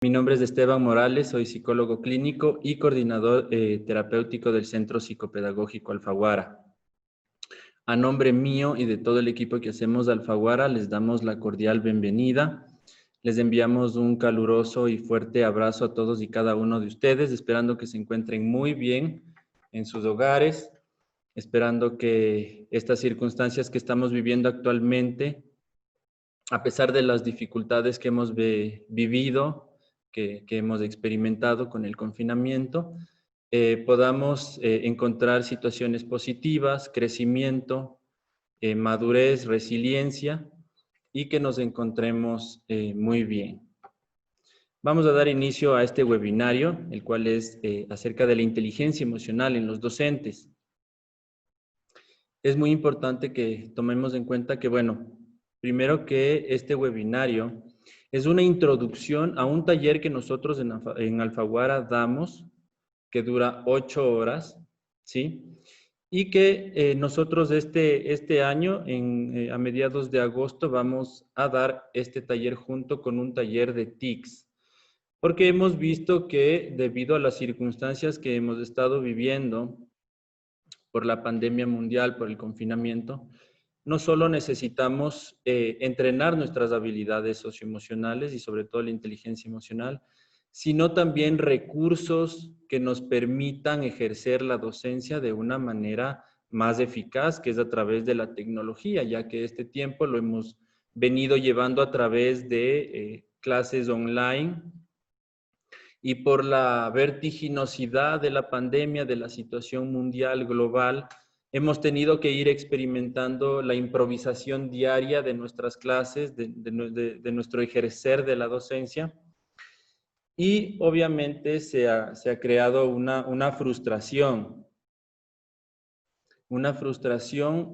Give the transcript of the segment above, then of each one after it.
Mi nombre es Esteban Morales, soy psicólogo clínico y coordinador terapéutico del Centro Psicopedagógico Alfaguara. A nombre mío y de todo el equipo que hacemos Alfaguara, les damos la cordial bienvenida. Les enviamos un caluroso y fuerte abrazo a todos y cada uno de ustedes, esperando que se encuentren muy bien en sus hogares, esperando que estas circunstancias que estamos viviendo actualmente, a pesar de las dificultades que hemos vivido, que hemos experimentado con el confinamiento, podamos encontrar situaciones positivas, crecimiento, madurez, resiliencia y que nos encontremos muy bien. Vamos a dar inicio a este webinario, el cual es acerca de la inteligencia emocional en los docentes. Es muy importante que tomemos en cuenta que, bueno, primero que este webinario es una introducción a un taller que nosotros en Alfaguara damos, que dura 8 horas, ¿sí? Y que nosotros este año, a mediados de agosto, vamos a dar este taller junto con un taller de TICS. Porque hemos visto que debido a las circunstancias que hemos estado viviendo, por la pandemia mundial, por el confinamiento, no solo necesitamos entrenar nuestras habilidades socioemocionales y sobre todo la inteligencia emocional, sino también recursos que nos permitan ejercer la docencia de una manera más eficaz, que es a través de la tecnología, ya que este tiempo lo hemos venido llevando a través de clases online, y por la vertiginosidad de la pandemia, de la situación mundial, global, hemos tenido que ir experimentando la improvisación diaria de nuestras clases, de nuestro ejercer de la docencia. Y obviamente se ha creado una frustración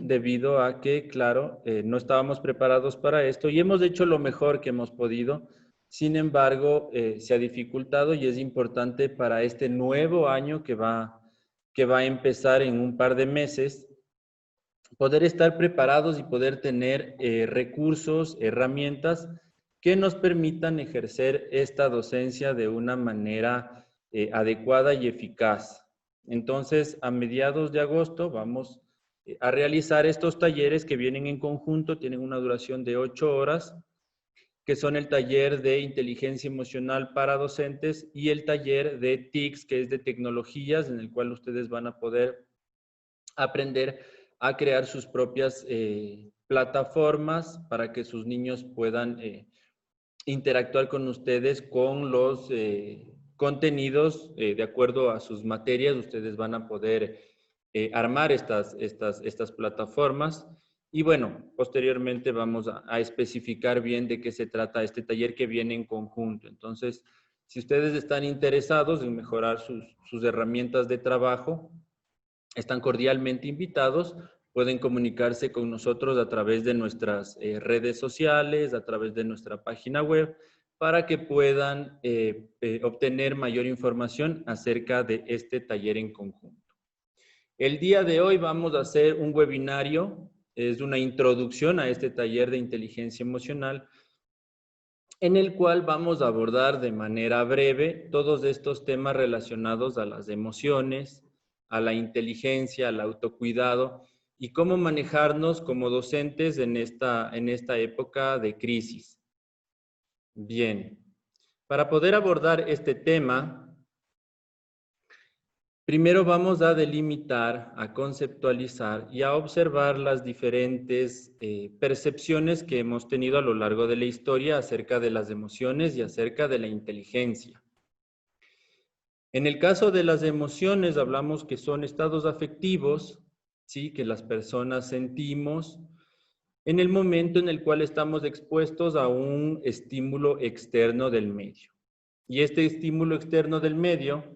debido a que, claro, no estábamos preparados para esto y hemos hecho lo mejor que hemos podido. Sin embargo, se ha dificultado y es importante para este nuevo año que va a empezar en un par de meses, poder estar preparados y poder tener recursos, herramientas que nos permitan ejercer esta docencia de una manera adecuada y eficaz. Entonces, a mediados de agosto vamos a realizar estos talleres que vienen en conjunto, tienen una duración de 8 horas, que son el taller de inteligencia emocional para docentes y el taller de TICS, que es de tecnologías, en el cual ustedes van a poder aprender a crear sus propias plataformas para que sus niños puedan interactuar con ustedes con los contenidos de acuerdo a sus materias. Ustedes van a poder armar estas plataformas. Y bueno, posteriormente vamos a especificar bien de qué se trata este taller que viene en conjunto. Entonces, si ustedes están interesados en mejorar sus herramientas de trabajo, están cordialmente invitados. Pueden comunicarse con nosotros a través de nuestras redes sociales, a través de nuestra página web, para que puedan obtener mayor información acerca de este taller en conjunto. El día de hoy vamos a hacer un webinario, es una introducción a este taller de inteligencia emocional, en el cual vamos a abordar de manera breve todos estos temas relacionados a las emociones, a la inteligencia, al autocuidado y cómo manejarnos como docentes en esta época de crisis. Bien, para poder abordar este tema, primero vamos a delimitar, a conceptualizar y a observar las diferentes percepciones que hemos tenido a lo largo de la historia acerca de las emociones y acerca de la inteligencia. En el caso de las emociones hablamos que son estados afectivos, ¿sí?, que las personas sentimos en el momento en el cual estamos expuestos a un estímulo externo del medio. Y este estímulo externo del medio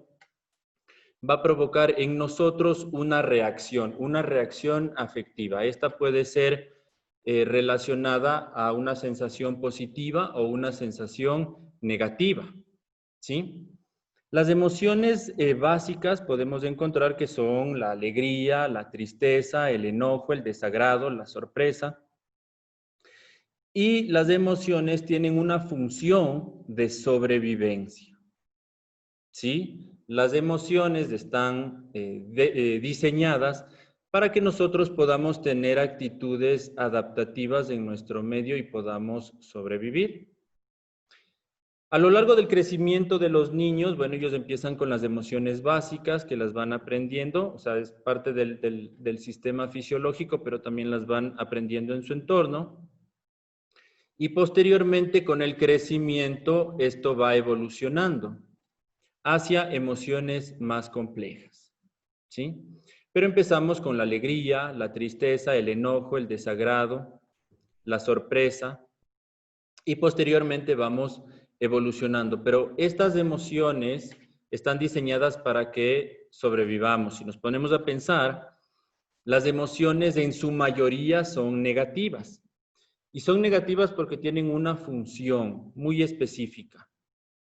va a provocar en nosotros una reacción afectiva. Esta puede ser relacionada a una sensación positiva o una sensación negativa, ¿sí? Las emociones básicas podemos encontrar que son la alegría, la tristeza, el enojo, el desagrado, la sorpresa. Y las emociones tienen una función de sobrevivencia, ¿sí? Las emociones están diseñadas para que nosotros podamos tener actitudes adaptativas en nuestro medio y podamos sobrevivir. A lo largo del crecimiento de los niños, bueno, ellos empiezan con las emociones básicas que las van aprendiendo, o sea, es parte del sistema fisiológico, pero también las van aprendiendo en su entorno. Y posteriormente, con el crecimiento, esto va evolucionando hacia emociones más complejas, ¿sí? Pero empezamos con la alegría, la tristeza, el enojo, el desagrado, la sorpresa, y posteriormente vamos evolucionando. Pero estas emociones están diseñadas para que sobrevivamos. Si nos ponemos a pensar, las emociones en su mayoría son negativas. Y son negativas porque tienen una función muy específica,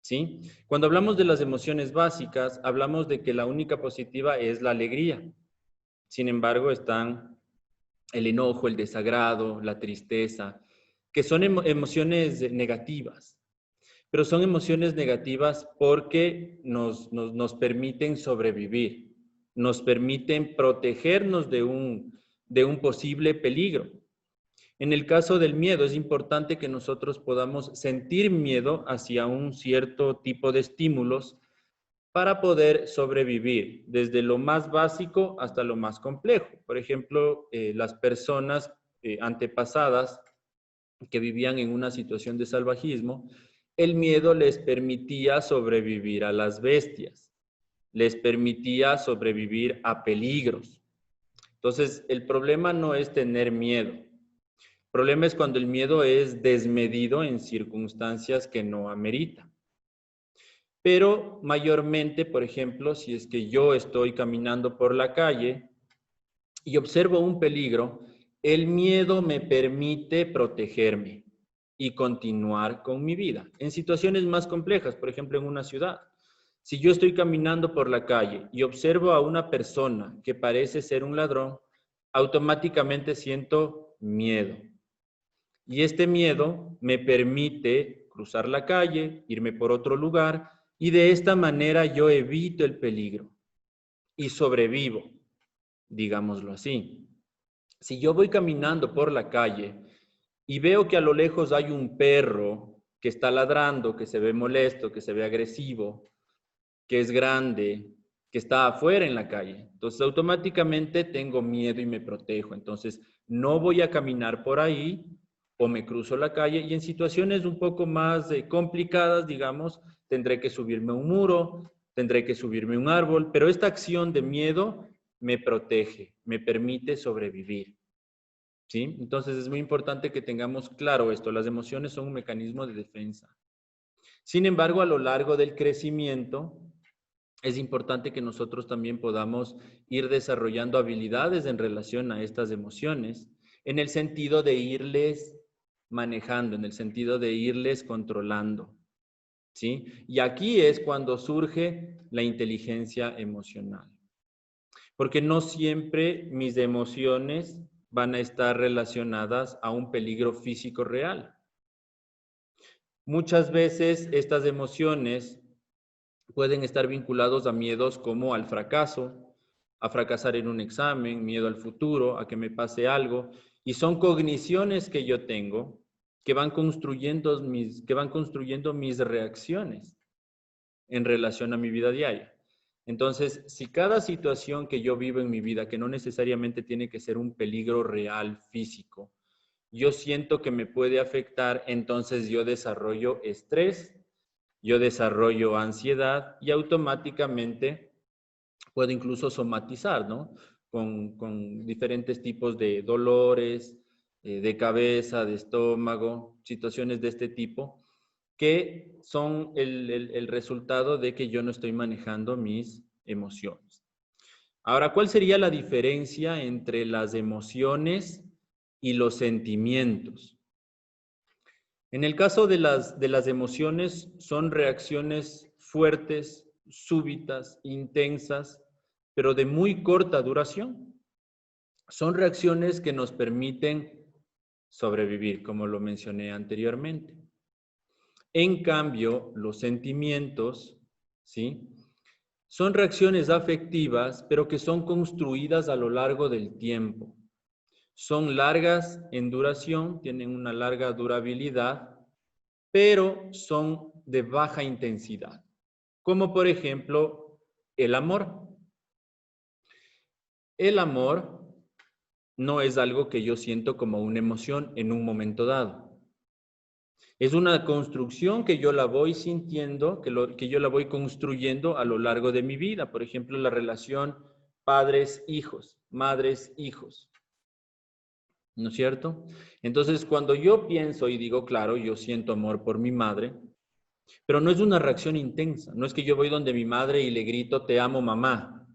¿sí? Cuando hablamos de las emociones básicas, hablamos de que la única positiva es la alegría. Sin embargo, están el enojo, el desagrado, la tristeza, que son emociones negativas, pero son emociones negativas porque nos permiten sobrevivir, nos permiten protegernos de un posible peligro. En el caso del miedo, es importante que nosotros podamos sentir miedo hacia un cierto tipo de estímulos para poder sobrevivir, desde lo más básico hasta lo más complejo. Por ejemplo, las personas antepasadas que vivían en una situación de salvajismo, el miedo les permitía sobrevivir a las bestias, les permitía sobrevivir a peligros. Entonces, el problema no es tener miedo. El problema es cuando el miedo es desmedido en circunstancias que no amerita. Pero mayormente, por ejemplo, si es que yo estoy caminando por la calle y observo un peligro, el miedo me permite protegerme y continuar con mi vida. En situaciones más complejas, por ejemplo, en una ciudad. Si yo estoy caminando por la calle y observo a una persona que parece ser un ladrón, automáticamente siento miedo. Y este miedo me permite cruzar la calle, irme por otro lugar, y de esta manera yo evito el peligro y sobrevivo, digámoslo así. Si yo voy caminando por la calle y veo que a lo lejos hay un perro que está ladrando, que se ve molesto, que se ve agresivo, que es grande, que está afuera en la calle, entonces automáticamente tengo miedo y me protejo. Entonces no voy a caminar por ahí o me cruzo la calle, y en situaciones un poco más complicadas, digamos, tendré que subirme a un muro, tendré que subirme a un árbol, pero esta acción de miedo me protege, me permite sobrevivir, ¿sí? Entonces es muy importante que tengamos claro esto. Las emociones son un mecanismo de defensa. Sin embargo, a lo largo del crecimiento, es importante que nosotros también podamos ir desarrollando habilidades en relación a estas emociones, en el sentido de irles manejando, en el sentido de irles controlando, ¿sí? Y aquí es cuando surge la inteligencia emocional, porque no siempre mis emociones van a estar relacionadas a un peligro físico real. Muchas veces estas emociones pueden estar vinculados a miedos como al fracaso, a fracasar en un examen, miedo al futuro, a que me pase algo, y son cogniciones que yo tengo que van construyendo mis reacciones en relación a mi vida diaria. Entonces, si cada situación que yo vivo en mi vida, que no necesariamente tiene que ser un peligro real físico, yo siento que me puede afectar, entonces yo desarrollo estrés, yo desarrollo ansiedad y automáticamente puedo incluso somatizar, ¿no? Con diferentes tipos de dolores, de cabeza, de estómago, situaciones de este tipo, que son el resultado de que yo no estoy manejando mis emociones. Ahora, ¿cuál sería la diferencia entre las emociones y los sentimientos? En el caso de las emociones, son reacciones fuertes, súbitas, intensas, pero de muy corta duración. Son reacciones que nos permiten sobrevivir, como lo mencioné anteriormente. En cambio, los sentimientos, ¿sí?, son reacciones afectivas, pero que son construidas a lo largo del tiempo. Son largas en duración, tienen una larga durabilidad, pero son de baja intensidad. Como por ejemplo, el amor. El amor no es algo que yo siento como una emoción en un momento dado. Es una construcción que yo la voy sintiendo, que yo la voy construyendo a lo largo de mi vida. Por ejemplo, la relación padres-hijos, madres-hijos. ¿No es cierto? Entonces, cuando yo pienso y digo, claro, yo siento amor por mi madre, pero no es una reacción intensa. No es que yo voy donde mi madre y le grito, te amo, mamá.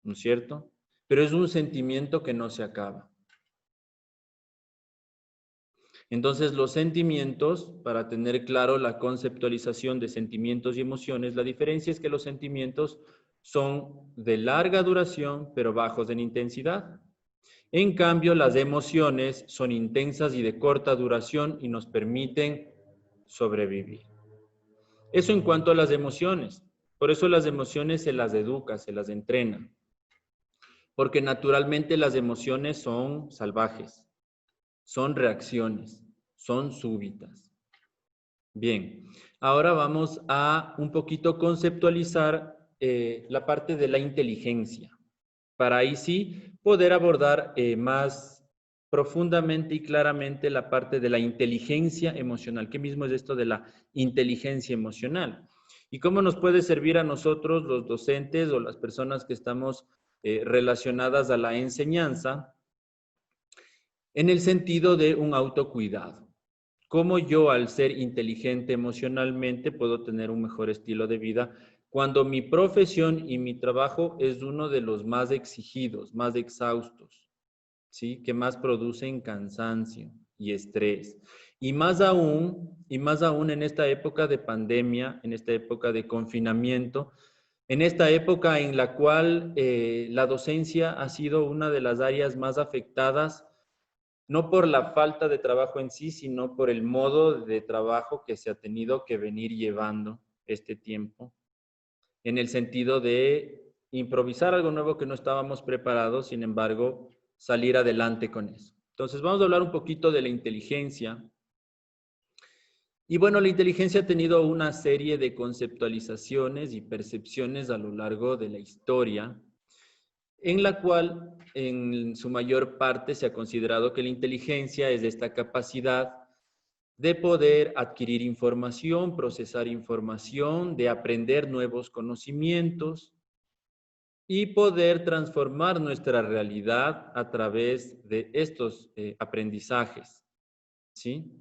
¿No es cierto? Pero es un sentimiento que no se acaba. Entonces, los sentimientos, para tener claro la conceptualización de sentimientos y emociones, la diferencia es que los sentimientos son de larga duración, pero bajos en intensidad. En cambio, las emociones son intensas y de corta duración y nos permiten sobrevivir. Eso en cuanto a las emociones. Por eso las emociones se las educa, se las entrena. Porque naturalmente las emociones son salvajes, son reacciones, son súbitas. Bien, ahora vamos a un poquito conceptualizar la parte de la inteligencia, para ahí sí poder abordar más profundamente y claramente la parte de la inteligencia emocional. ¿Qué mismo es esto de la inteligencia emocional? ¿Y cómo nos puede servir a nosotros, los docentes o las personas que estamos relacionadas a la enseñanza, en el sentido de un autocuidado? ¿Cómo yo, al ser inteligente emocionalmente, puedo tener un mejor estilo de vida cuando mi profesión y mi trabajo es uno de los más exigidos, más exhaustos, ¿sí?, que más producen cansancio y estrés? Y más aún en esta época de pandemia, en esta época de confinamiento, en esta época en la cual la docencia ha sido una de las áreas más afectadas, no por la falta de trabajo en sí, sino por el modo de trabajo que se ha tenido que venir llevando este tiempo, en el sentido de improvisar algo nuevo que no estábamos preparados, sin embargo, salir adelante con eso. Entonces, vamos a hablar un poquito de la inteligencia. Y bueno, la inteligencia ha tenido una serie de conceptualizaciones y percepciones a lo largo de la historia, en la cual en su mayor parte se ha considerado que la inteligencia es esta capacidad de poder adquirir información, procesar información, de aprender nuevos conocimientos y poder transformar nuestra realidad a través de estos aprendizajes, ¿sí?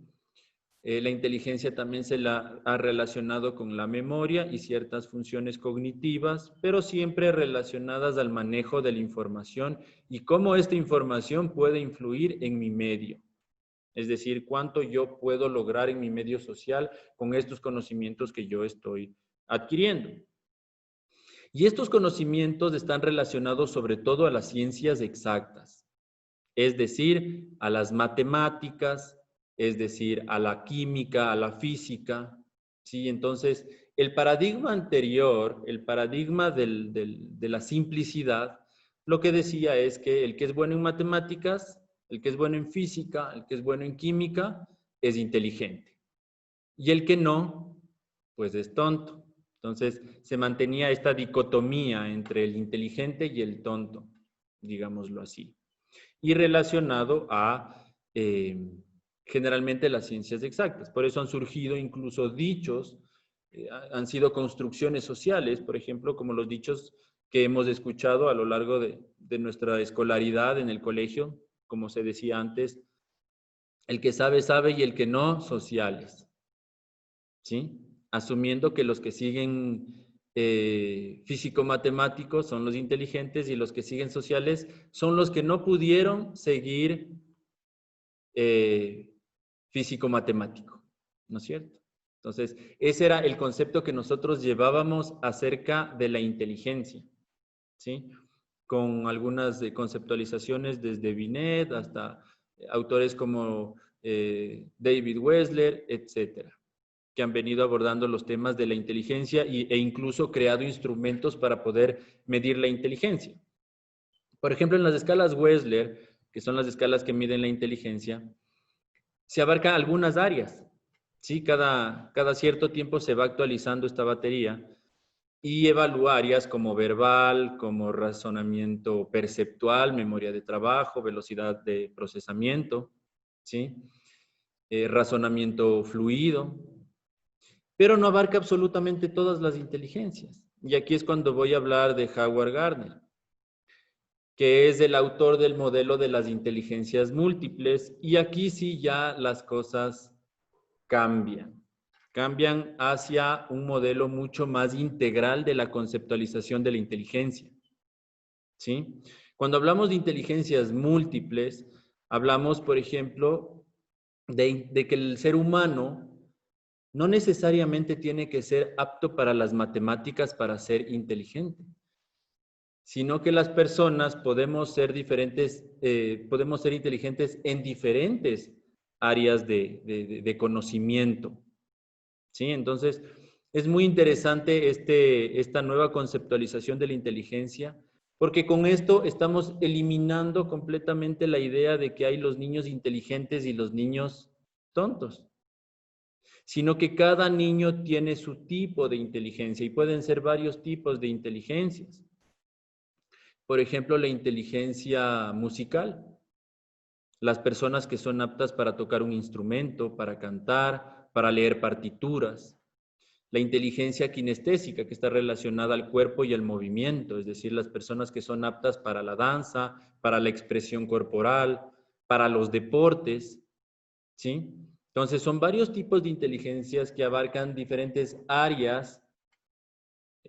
La inteligencia también se la ha relacionado con la memoria y ciertas funciones cognitivas, pero siempre relacionadas al manejo de la información y cómo esta información puede influir en mi medio. Es decir, cuánto yo puedo lograr en mi medio social con estos conocimientos que yo estoy adquiriendo. Y estos conocimientos están relacionados sobre todo a las ciencias exactas, es decir, a las matemáticas, es decir, a la química, a la física, ¿sí? Entonces, el paradigma anterior, el paradigma de la simplicidad, lo que decía es que el que es bueno en matemáticas, el que es bueno en física, el que es bueno en química, es inteligente. Y el que no, pues es tonto. Entonces, se mantenía esta dicotomía entre el inteligente y el tonto, digámoslo así, y relacionado a generalmente las ciencias exactas. Por eso han surgido incluso dichos, han sido construcciones sociales, por ejemplo, como los dichos que hemos escuchado a lo largo de nuestra escolaridad en el colegio, como se decía antes, el que sabe, sabe y el que no, sociales, ¿sí? Asumiendo que los que siguen físico-matemáticos son los inteligentes y los que siguen sociales son los que no pudieron seguir físico-matemático, ¿no es cierto? Entonces, ese era el concepto que nosotros llevábamos acerca de la inteligencia, ¿sí? Con algunas conceptualizaciones desde Binet hasta autores como David Wessler, etcétera, que han venido abordando los temas de la inteligencia e incluso creado instrumentos para poder medir la inteligencia. Por ejemplo, en las escalas Wessler, que son las escalas que miden la inteligencia, se abarcan algunas áreas. ¿Sí? Cada cierto tiempo se va actualizando esta batería y evalúa áreas como verbal, como razonamiento perceptual, memoria de trabajo, velocidad de procesamiento, ¿sí? Razonamiento fluido, pero no abarca absolutamente todas las inteligencias. Y aquí es cuando voy a hablar de Howard Gardner, que es el autor del modelo de las inteligencias múltiples, y aquí sí ya las cosas cambian hacia un modelo mucho más integral de la conceptualización de la inteligencia, ¿sí? Cuando hablamos de inteligencias múltiples, hablamos, por ejemplo, de que el ser humano no necesariamente tiene que ser apto para las matemáticas para ser inteligente, sino que las personas podemos ser diferentes, podemos ser inteligentes en diferentes áreas de conocimiento, ¿sí? Entonces, es muy interesante esta nueva conceptualización de la inteligencia, porque con esto estamos eliminando completamente la idea de que hay los niños inteligentes y los niños tontos, sino que cada niño tiene su tipo de inteligencia y pueden ser varios tipos de inteligencias. Por ejemplo, la inteligencia musical. Las personas que son aptas para tocar un instrumento, para cantar, para leer partituras. La inteligencia kinestésica, que está relacionada al cuerpo y al movimiento, es decir, las personas que son aptas para la danza, para la expresión corporal, para los deportes, ¿sí? Entonces, son varios tipos de inteligencias que abarcan diferentes áreas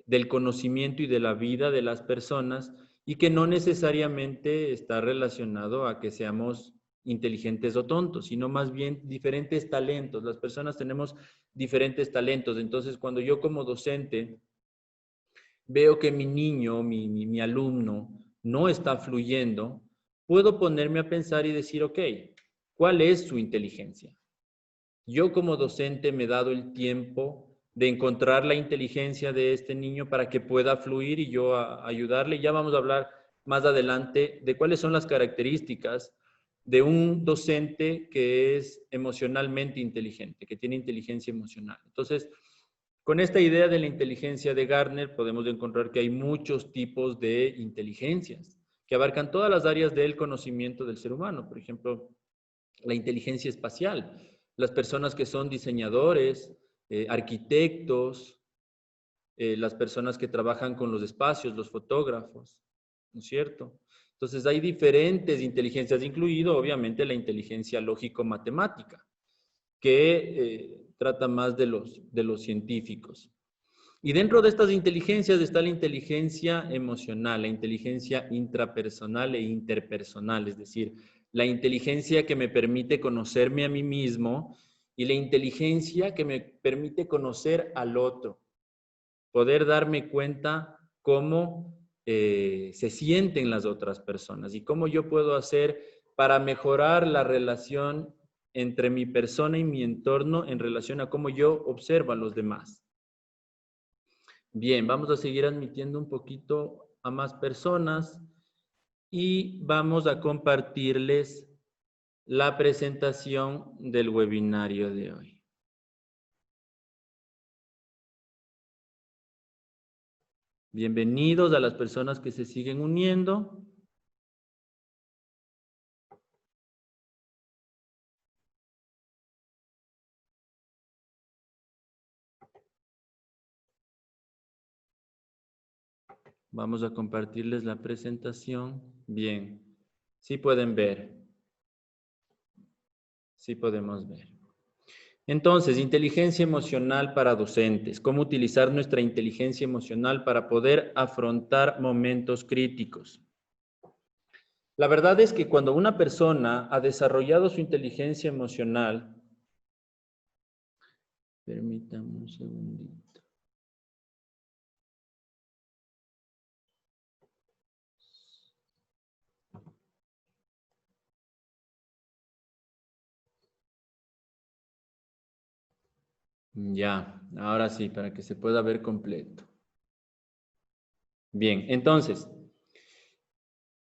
del conocimiento y de la vida de las personas y que no necesariamente está relacionado a que seamos inteligentes o tontos, sino más bien diferentes talentos. Las personas tenemos diferentes talentos. Entonces, cuando yo como docente veo que mi niño, mi alumno, no está fluyendo, puedo ponerme a pensar y decir, ok, ¿cuál es su inteligencia? Yo como docente me he dado el tiempo de encontrar la inteligencia de este niño para que pueda fluir y yo ayudarle. Ya vamos a hablar más adelante de cuáles son las características de un docente que es emocionalmente inteligente, que tiene inteligencia emocional. Entonces, con esta idea de la inteligencia de Gardner podemos encontrar que hay muchos tipos de inteligencias que abarcan todas las áreas del conocimiento del ser humano. Por ejemplo, la inteligencia espacial, las personas que son diseñadores, arquitectos, las personas que trabajan con los espacios, los fotógrafos, ¿no es cierto? Entonces hay diferentes inteligencias, incluido obviamente la inteligencia lógico-matemática, que trata más de los científicos. Y dentro de estas inteligencias está la inteligencia emocional, la inteligencia intrapersonal e interpersonal, es decir, la inteligencia que me permite conocerme a mí mismo y la inteligencia que me permite conocer al otro, poder darme cuenta cómo se sienten las otras personas y cómo yo puedo hacer para mejorar la relación entre mi persona y mi entorno en relación a cómo yo observo a los demás. Bien, vamos a seguir admitiendo un poquito a más personas y vamos a compartirles la presentación del webinario de hoy. Bienvenidos a las personas que se siguen uniendo. Vamos a compartirles la presentación. Bien, sí pueden ver. Sí podemos ver. Entonces, inteligencia emocional para docentes. ¿Cómo utilizar nuestra inteligencia emocional para poder afrontar momentos críticos? La verdad es que cuando una persona ha desarrollado su inteligencia emocional, permítame un segundito. Ya, ahora sí, para que se pueda ver completo. Bien, entonces,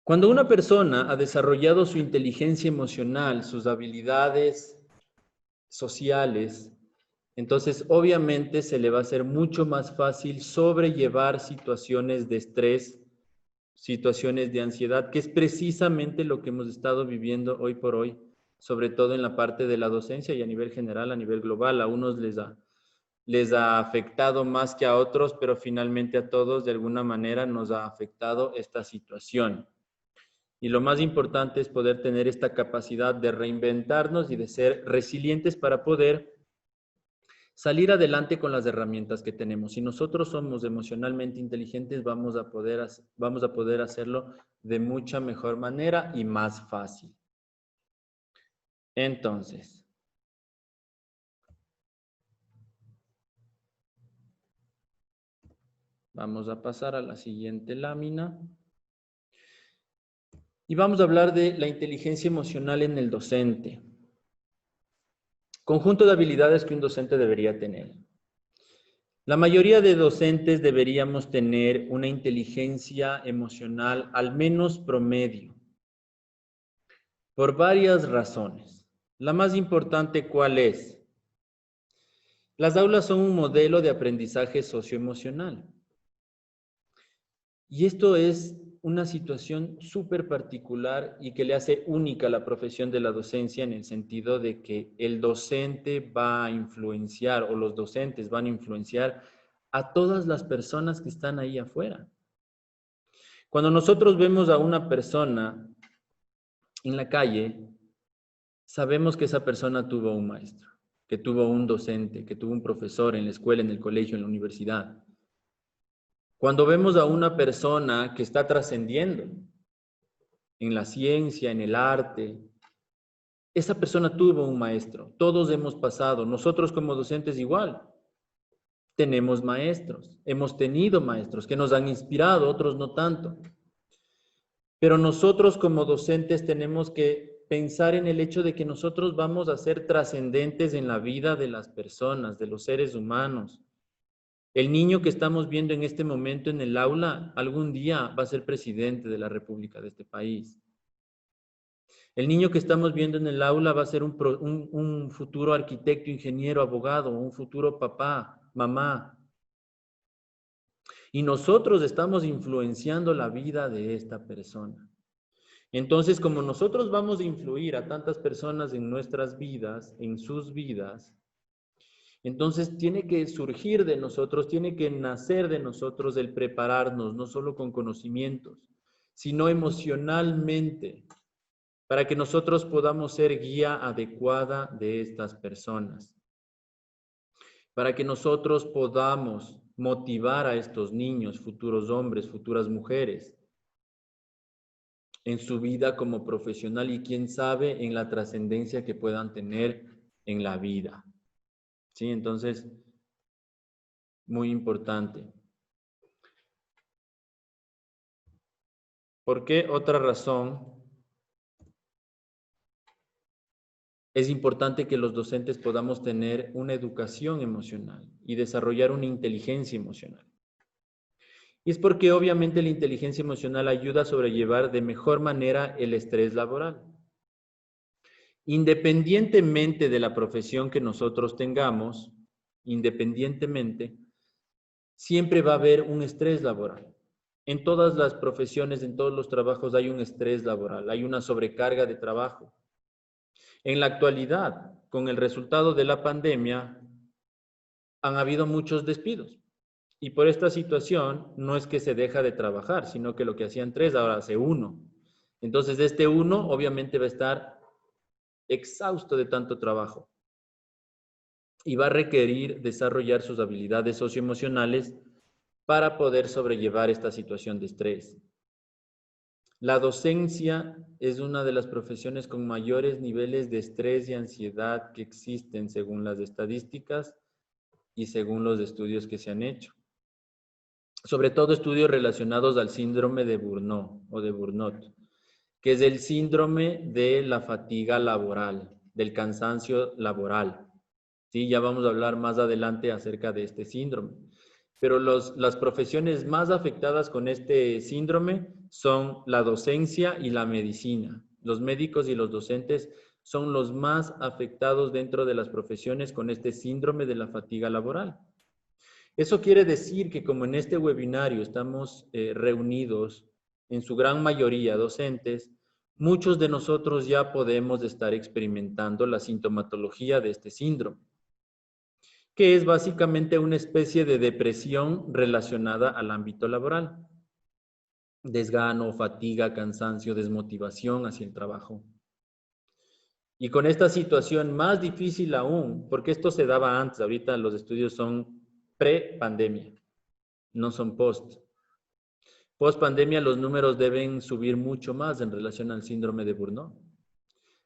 cuando una persona ha desarrollado su inteligencia emocional, sus habilidades sociales, entonces obviamente se le va a hacer mucho más fácil sobrellevar situaciones de estrés, situaciones de ansiedad, que es precisamente lo que hemos estado viviendo hoy por hoy, sobre todo en la parte de la docencia y a nivel general, a nivel global. A unos les ha afectado más que a otros, pero finalmente a todos de alguna manera nos ha afectado esta situación. Y lo más importante es poder tener esta capacidad de reinventarnos y de ser resilientes para poder salir adelante con las herramientas que tenemos. Si nosotros somos emocionalmente inteligentes, vamos a poder hacerlo de mucha mejor manera y más fácil. Entonces, vamos a pasar a la siguiente lámina. Y vamos a hablar de la inteligencia emocional en el docente. Conjunto de habilidades que un docente debería tener. La mayoría de docentes deberíamos tener una inteligencia emocional al menos promedio, por varias razones. La más importante, ¿cuál es? Las aulas son un modelo de aprendizaje socioemocional. Y esto es una situación súper particular y que le hace única a la profesión de la docencia en el sentido de que el docente va a influenciar o los docentes van a influenciar a todas las personas que están ahí afuera. Cuando nosotros vemos a una persona en la calle, sabemos que esa persona tuvo un maestro, que tuvo un docente, que tuvo un profesor en la escuela, en el colegio, en la universidad. Cuando vemos a una persona que está trascendiendo en la ciencia, en el arte, esa persona tuvo un maestro. Todos hemos pasado, nosotros como docentes igual. Tenemos maestros, hemos tenido maestros que nos han inspirado, otros no tanto. Pero nosotros como docentes tenemos que pensar en el hecho de que nosotros vamos a ser trascendentes en la vida de las personas, de los seres humanos. El niño que estamos viendo en este momento en el aula, algún día va a ser presidente de la República de este país. El niño que estamos viendo en el aula va a ser un futuro arquitecto, ingeniero, abogado, un futuro papá, mamá. Y nosotros estamos influenciando la vida de esta persona. Entonces, como nosotros vamos a influir a tantas personas en nuestras vidas, en sus vidas, entonces tiene que surgir de nosotros, tiene que nacer de nosotros el prepararnos, no solo con conocimientos, sino emocionalmente, para que nosotros podamos ser guía adecuada de estas personas, para que nosotros podamos motivar a estos niños, futuros hombres, futuras mujeres, en su vida como profesional y quién sabe en la trascendencia que puedan tener en la vida. ¿Sí? Entonces, muy importante. ¿Por qué? Otra razón. Es importante que los docentes podamos tener una educación emocional y desarrollar una inteligencia emocional. Y es porque obviamente la inteligencia emocional ayuda a sobrellevar de mejor manera el estrés laboral. Independientemente de la profesión que nosotros tengamos, independientemente, siempre va a haber un estrés laboral. En todas las profesiones, en todos los trabajos hay un estrés laboral, hay una sobrecarga de trabajo. En la actualidad, con el resultado de la pandemia, han habido muchos despidos. Y por esta situación no es que se deja de trabajar, sino que lo que hacían 3 ahora hace 1. Entonces, este 1 obviamente va a estar exhausto de tanto trabajo y va a requerir desarrollar sus habilidades socioemocionales para poder sobrellevar esta situación de estrés. La docencia es una de las profesiones con mayores niveles de estrés y ansiedad que existen según las estadísticas y según los estudios que se han hecho. Sobre todo estudios relacionados al síndrome de Burnout o de Burnout, que es el síndrome de la fatiga laboral, del cansancio laboral. Sí, ya vamos a hablar más adelante acerca de este síndrome. Pero las profesiones más afectadas con este síndrome son la docencia y la medicina. Los médicos y los docentes son los más afectados dentro de las profesiones con este síndrome de la fatiga laboral. Eso quiere decir que como en este webinario estamos reunidos en su gran mayoría docentes, muchos de nosotros ya podemos estar experimentando la sintomatología de este síndrome, que es básicamente una especie de depresión relacionada al ámbito laboral. Desgano, fatiga, cansancio, desmotivación hacia el trabajo. Y con esta situación más difícil aún, porque esto se daba antes, ahorita los estudios son pre-pandemia, no son post. Post pandemia los números deben subir mucho más en relación al síndrome de Burnout.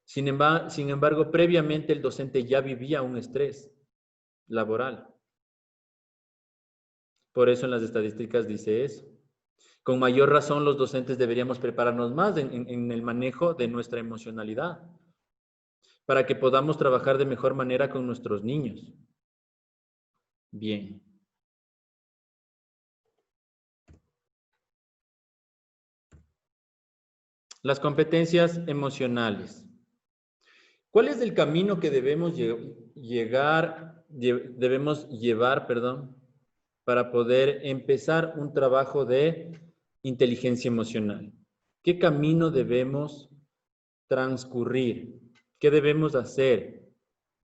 Sin embargo, previamente el docente ya vivía un estrés laboral. Por eso en las estadísticas dice eso. Con mayor razón los docentes deberíamos prepararnos más en el manejo de nuestra emocionalidad para que podamos trabajar de mejor manera con nuestros niños. Bien. Las competencias emocionales. ¿Cuál es el camino que debemos llevar, para poder empezar un trabajo de inteligencia emocional? ¿Qué camino debemos transcurrir? ¿Qué debemos hacer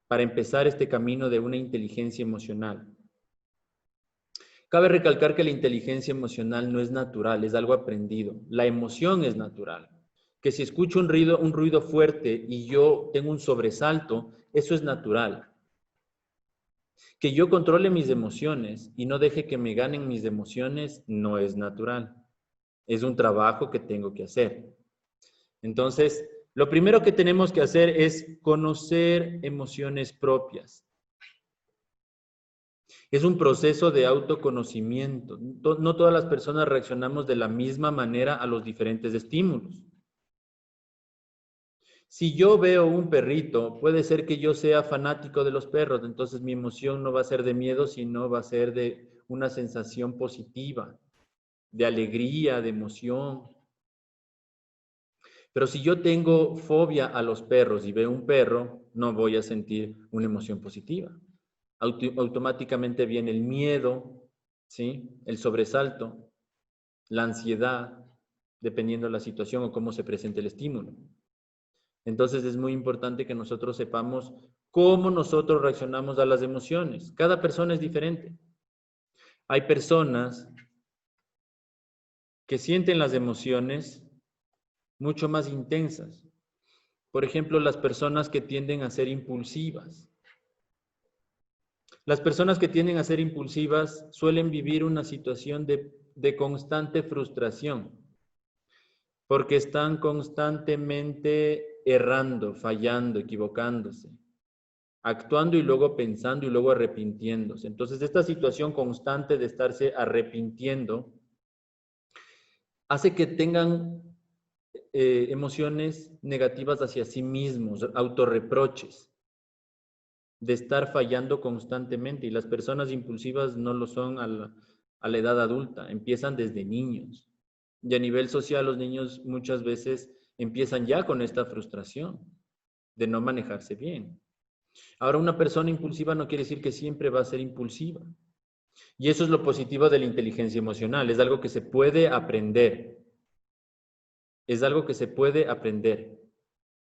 para empezar este camino de una inteligencia emocional? Cabe recalcar que la inteligencia emocional no es natural, es algo aprendido. La emoción es natural. Que si escucho un ruido fuerte y yo tengo un sobresalto, eso es natural. Que yo controle mis emociones y no deje que me ganen mis emociones, no es natural. Es un trabajo que tengo que hacer. Entonces, lo primero que tenemos que hacer es conocer emociones propias. Es un proceso de autoconocimiento. No todas las personas reaccionamos de la misma manera a los diferentes estímulos. Si yo veo un perrito, puede ser que yo sea fanático de los perros, entonces mi emoción no va a ser de miedo, sino va a ser de una sensación positiva, de alegría, de emoción. Pero si yo tengo fobia a los perros y veo un perro, no voy a sentir una emoción positiva. Automáticamente viene el miedo, ¿sí? El sobresalto, la ansiedad, dependiendo de la situación o cómo se presente el estímulo. Entonces es muy importante que nosotros sepamos cómo nosotros reaccionamos a las emociones. Cada persona es diferente. Hay personas que sienten las emociones mucho más intensas. Por ejemplo, las personas que tienden a ser impulsivas. Las personas que tienden a ser impulsivas suelen vivir una situación de constante frustración, porque están constantemente errando, fallando, equivocándose, actuando y luego pensando y luego arrepintiéndose. Entonces, esta situación constante de estarse arrepintiendo hace que tengan emociones negativas hacia sí mismos, autorreproches, de estar fallando constantemente. Y las personas impulsivas no lo son a la edad adulta, empiezan desde niños. Y a nivel social, los niños muchas veces empiezan ya con esta frustración de no manejarse bien. Ahora, una persona impulsiva no quiere decir que siempre va a ser impulsiva. Y eso es lo positivo de la inteligencia emocional. Es algo que se puede aprender. Es algo que se puede aprender.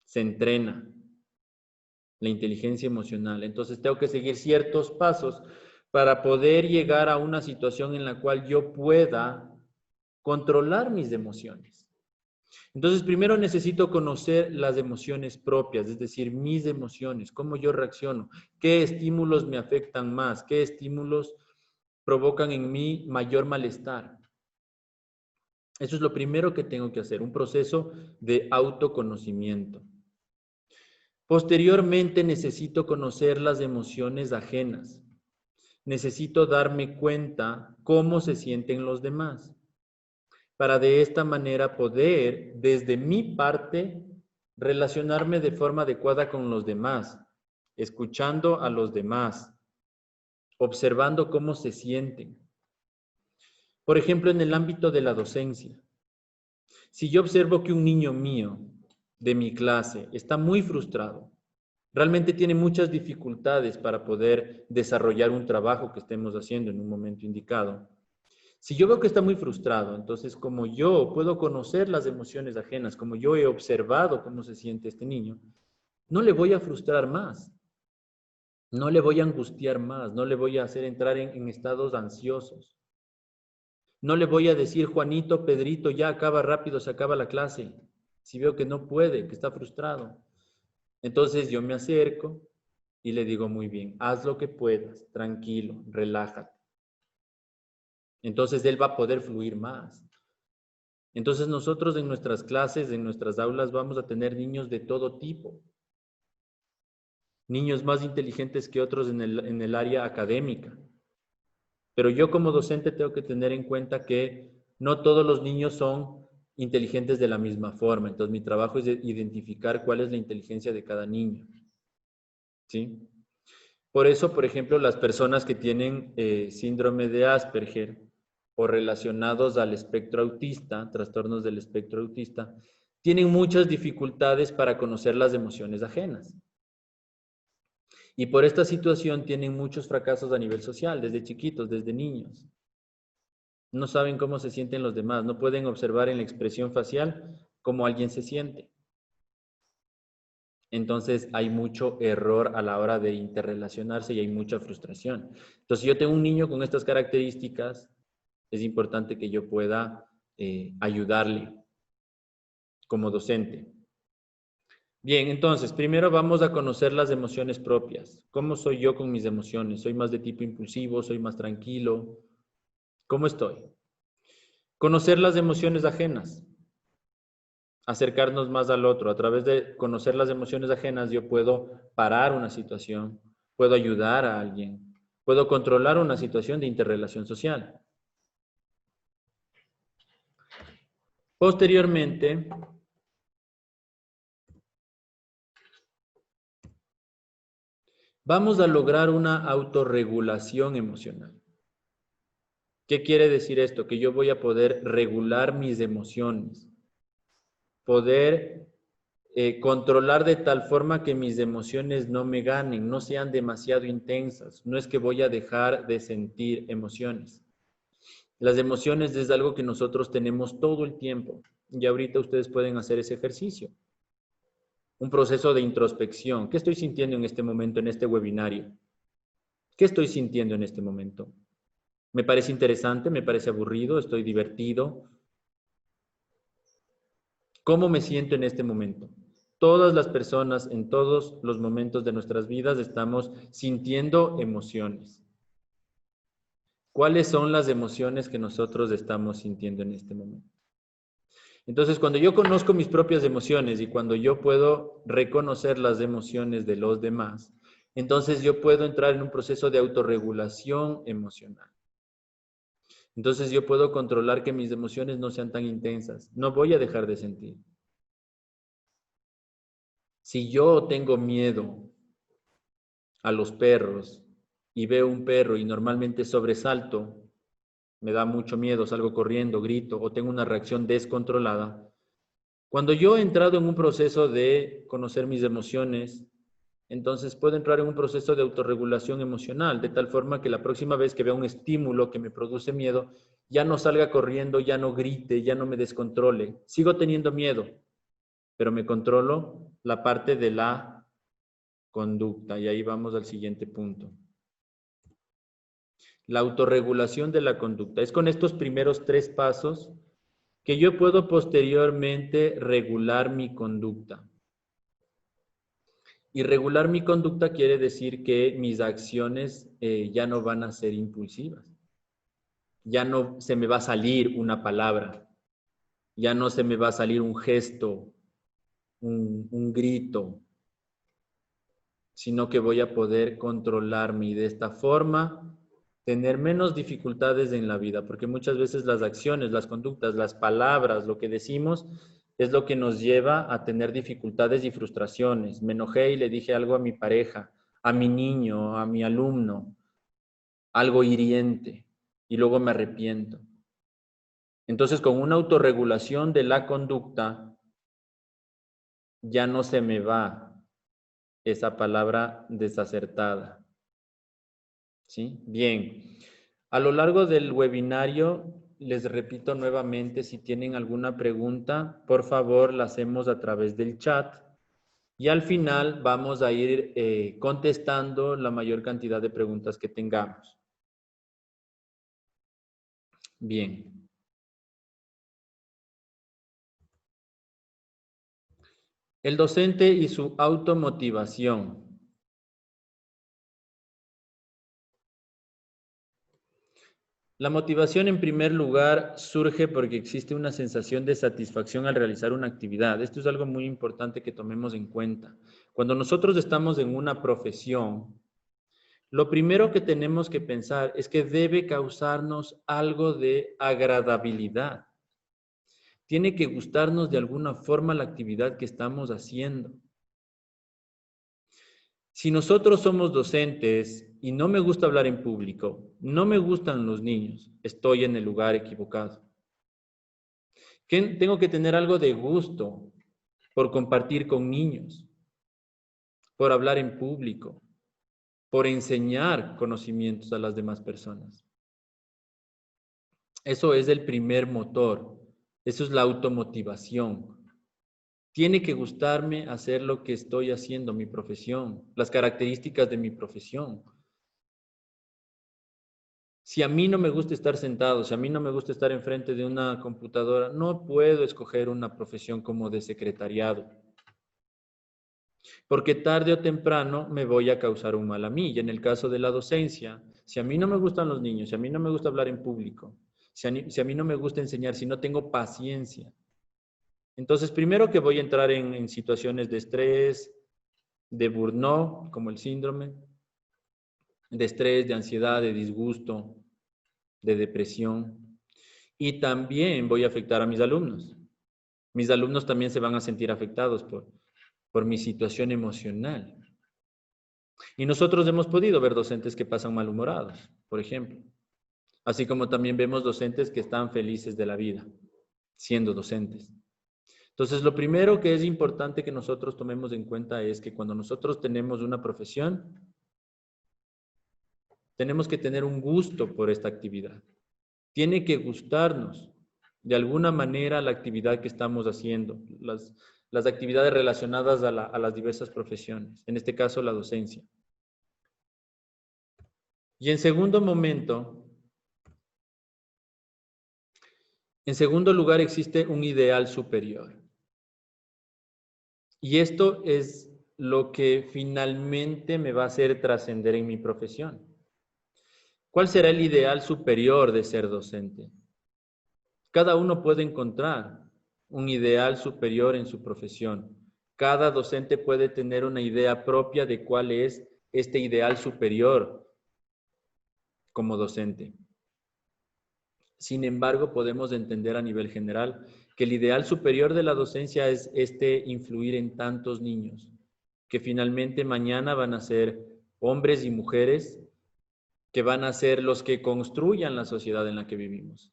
Se entrena la inteligencia emocional. Entonces, tengo que seguir ciertos pasos para poder llegar a una situación en la cual yo pueda controlar mis emociones. Entonces, primero necesito conocer las emociones propias, es decir, mis emociones, cómo yo reacciono, qué estímulos me afectan más, qué estímulos provocan en mí mayor malestar. Eso es lo primero que tengo que hacer, un proceso de autoconocimiento. Posteriormente necesito conocer las emociones ajenas. Necesito darme cuenta cómo se sienten los demás, para de esta manera poder, desde mi parte, relacionarme de forma adecuada con los demás, escuchando a los demás, observando cómo se sienten. Por ejemplo, en el ámbito de la docencia, si yo observo que un niño mío de mi clase está muy frustrado, realmente tiene muchas dificultades para poder desarrollar un trabajo que estemos haciendo en un momento indicado. Si yo veo que está muy frustrado, entonces como yo puedo conocer las emociones ajenas, como yo he observado cómo se siente este niño, no le voy a frustrar más, no le voy a angustiar más, no le voy a hacer entrar en estados ansiosos. No le voy a decir, Juanito, Pedrito, ya acaba rápido, se acaba la clase. Si veo que no puede, que está frustrado. Entonces yo me acerco y le digo, muy bien, haz lo que puedas, tranquilo, relájate. Entonces él va a poder fluir más. Entonces nosotros en nuestras clases, en nuestras aulas, vamos a tener niños de todo tipo. Niños más inteligentes que otros en el área académica. Pero yo como docente tengo que tener en cuenta que no todos los niños son inteligentes de la misma forma. Entonces mi trabajo es identificar cuál es la inteligencia de cada niño. ¿Sí? Por eso, por ejemplo, las personas que tienen síndrome de Asperger o relacionados al espectro autista, trastornos del espectro autista, tienen muchas dificultades para conocer las emociones ajenas. Y por esta situación tienen muchos fracasos a nivel social, desde chiquitos, desde niños. No saben cómo se sienten los demás, no pueden observar en la expresión facial cómo alguien se siente. Entonces hay mucho error a la hora de interrelacionarse y hay mucha frustración. Entonces, si yo tengo un niño con estas características, es importante que yo pueda ayudarle como docente. Bien, entonces, primero vamos a conocer las emociones propias. ¿Cómo soy yo con mis emociones? ¿Soy más de tipo impulsivo? ¿Soy más tranquilo? ¿Cómo estoy? Conocer las emociones ajenas. Acercarnos más al otro. A través de conocer las emociones ajenas, yo puedo parar una situación, puedo ayudar a alguien, puedo controlar una situación de interrelación social. Posteriormente, vamos a lograr una autorregulación emocional. ¿Qué quiere decir esto? Que yo voy a poder regular mis emociones, poder controlar de tal forma que mis emociones no me ganen, no sean demasiado intensas. No es que voy a dejar de sentir emociones. Las emociones es algo que nosotros tenemos todo el tiempo y ahorita ustedes pueden hacer ese ejercicio. Un proceso de introspección. ¿Qué estoy sintiendo en este momento, en este webinario? ¿Qué estoy sintiendo en este momento? ¿Me parece interesante? ¿Me parece aburrido? ¿Estoy divertido? ¿Cómo me siento en este momento? Todas las personas en todos los momentos de nuestras vidas estamos sintiendo emociones. ¿Cuáles son las emociones que nosotros estamos sintiendo en este momento? Entonces, cuando yo conozco mis propias emociones y cuando yo puedo reconocer las emociones de los demás, entonces yo puedo entrar en un proceso de autorregulación emocional. Entonces yo puedo controlar que mis emociones no sean tan intensas. No voy a dejar de sentir. Si yo tengo miedo a los perros y veo un perro y normalmente sobresalto, me da mucho miedo, salgo corriendo, grito o tengo una reacción descontrolada. Cuando yo he entrado en un proceso de conocer mis emociones, entonces puedo entrar en un proceso de autorregulación emocional, de tal forma que la próxima vez que vea un estímulo que me produce miedo, ya no salga corriendo, ya no grite, ya no me descontrole. Sigo teniendo miedo, pero me controlo la parte de la conducta. Y ahí vamos al siguiente punto. La autorregulación de la conducta. Es con estos primeros 3 pasos que yo puedo posteriormente regular mi conducta. Y regular mi conducta quiere decir que mis acciones ya no van a ser impulsivas. Ya no se me va a salir una palabra. Ya no se me va a salir un gesto, un grito, sino que voy a poder controlarme y de esta forma tener menos dificultades en la vida, porque muchas veces las acciones, las conductas, las palabras, lo que decimos es lo que nos lleva a tener dificultades y frustraciones. Me enojé y le dije algo a mi pareja a mi niño, a mi alumno, algo hiriente y luego me arrepiento. Entonces, con una autorregulación de la conducta, ya no se me va esa palabra desacertada. ¿Sí? Bien. A lo largo del webinario, les repito nuevamente, si tienen alguna pregunta, por favor, la hacemos a través del chat. Y al final vamos a ir contestando la mayor cantidad de preguntas que tengamos. Bien. El docente y su automotivación. La motivación, en primer lugar, surge porque existe una sensación de satisfacción al realizar una actividad. Esto es algo muy importante que tomemos en cuenta. Cuando nosotros estamos en una profesión, lo primero que tenemos que pensar es que debe causarnos algo de agradabilidad. Tiene que gustarnos de alguna forma la actividad que estamos haciendo. Si nosotros somos docentes y no me gusta hablar en público, no me gustan los niños, estoy en el lugar equivocado. Tengo que tener algo de gusto por compartir con niños, por hablar en público, por enseñar conocimientos a las demás personas. Eso es el primer motor, eso es la automotivación. Tiene que gustarme hacer lo que estoy haciendo, mi profesión, las características de mi profesión. Si a mí no me gusta estar sentado, si a mí no me gusta estar enfrente de una computadora, no puedo escoger una profesión como de secretariado. Porque tarde o temprano me voy a causar un mal a mí. Y en el caso de la docencia, si a mí no me gustan los niños, si a mí no me gusta hablar en público, si a mí no me gusta enseñar, si no tengo paciencia, entonces primero que voy a entrar en situaciones de estrés, de burnout, como el síndrome, de estrés, de ansiedad, de disgusto, de depresión. Y también voy a afectar a mis alumnos. Mis alumnos también se van a sentir afectados por mi situación emocional. Y nosotros hemos podido ver docentes que pasan malhumorados, por ejemplo. Así como también vemos docentes que están felices de la vida, siendo docentes. Entonces, lo primero que es importante que nosotros tomemos en cuenta es que cuando nosotros tenemos una profesión, tenemos que tener un gusto por esta actividad. Tiene que gustarnos de alguna manera la actividad que estamos haciendo, las actividades relacionadas a las diversas profesiones, en este caso la docencia. Y en segundo lugar existe un ideal superior. Y esto es lo que finalmente me va a hacer trascender en mi profesión. ¿Cuál será el ideal superior de ser docente? Cada uno puede encontrar un ideal superior en su profesión. Cada docente puede tener una idea propia de cuál es este ideal superior como docente. Sin embargo, podemos entender a nivel general que el ideal superior de la docencia es influir en tantos niños, que finalmente mañana van a ser hombres y mujeres que van a ser los que construyan la sociedad en la que vivimos.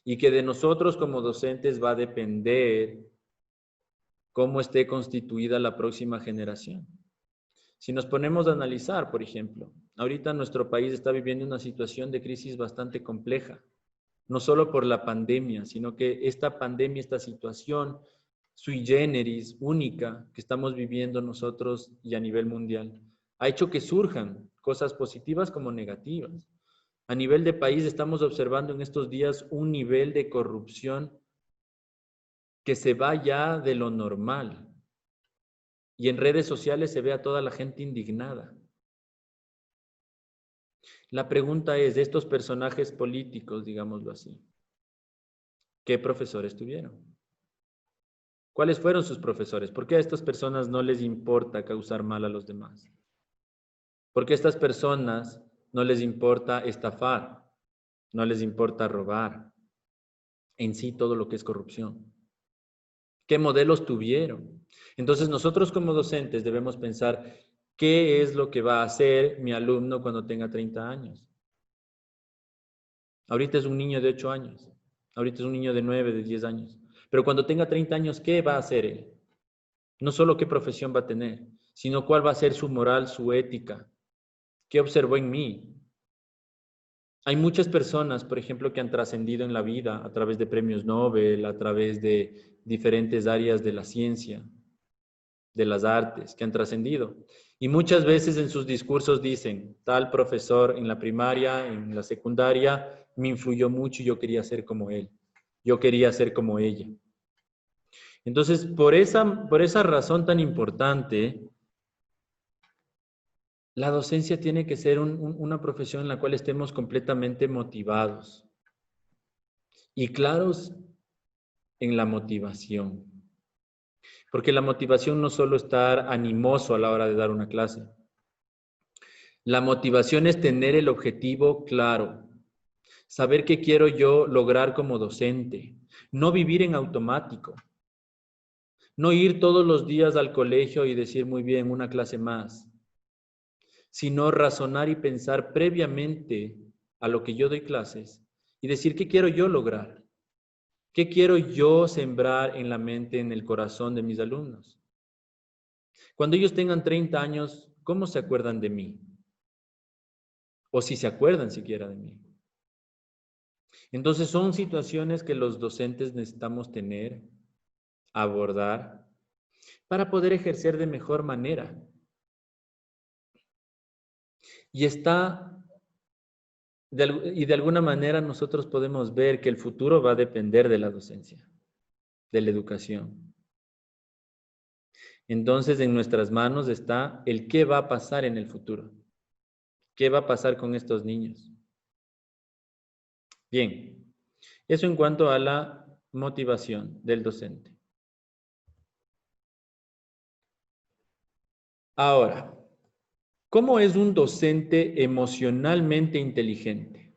Y que de nosotros como docentes va a depender cómo esté constituida la próxima generación. Si nos ponemos a analizar, por ejemplo, ahorita nuestro país está viviendo una situación de crisis bastante compleja, no solo por la pandemia, sino que esta pandemia, esta situación sui generis, única, que estamos viviendo nosotros y a nivel mundial, ha hecho que surjan cosas positivas como negativas. A nivel de país estamos observando en estos días un nivel de corrupción que se va ya de lo normal. Y en redes sociales se ve a toda la gente indignada. La pregunta es, de estos personajes políticos, digámoslo así, ¿qué profesores tuvieron? ¿Cuáles fueron sus profesores? ¿Por qué a estas personas no les importa causar mal a los demás? ¿Por qué a estas personas no les importa estafar? No les importa robar? En sí todo lo que es corrupción. ¿Qué modelos tuvieron? Entonces nosotros como docentes debemos pensar ¿Qué es lo que va a hacer mi alumno cuando tenga 30 años? Ahorita es un niño de 8 años. Ahorita es un niño de 9, de 10 años. Pero cuando tenga 30 años, ¿qué va a hacer él? No solo qué profesión va a tener, sino cuál va a ser su moral, su ética. ¿Qué observó en mí? Hay muchas personas, por ejemplo, que han trascendido en la vida a través de premios Nobel, a través de diferentes áreas de la ciencia, de las artes, que han trascendido. Y muchas veces en sus discursos dicen, tal profesor en la primaria, en la secundaria, me influyó mucho y yo quería ser como él. Yo quería ser como ella. Entonces, por esa razón tan importante, la docencia tiene que ser una profesión en la cual estemos completamente motivados y claros en la motivación. Porque la motivación no solo estar animoso a la hora de dar una clase. La motivación es tener el objetivo claro, saber qué quiero yo lograr como docente, no vivir en automático, no ir todos los días al colegio y decir muy bien, una clase más, sino razonar y pensar previamente a lo que yo doy clases y decir qué quiero yo lograr, qué quiero yo sembrar en la mente, en el corazón de mis alumnos. Cuando ellos tengan 30 años, ¿cómo se acuerdan de mí? O si se acuerdan siquiera de mí. Entonces son situaciones que los docentes necesitamos tener, abordar, para poder ejercer de mejor manera. Y de alguna manera nosotros podemos ver que el futuro va a depender de la docencia, de la educación. Entonces en nuestras manos está el qué va a pasar en el futuro. ¿Qué va a pasar con estos niños? Bien, eso en cuanto a la motivación del docente. Ahora, ¿cómo es un docente emocionalmente inteligente?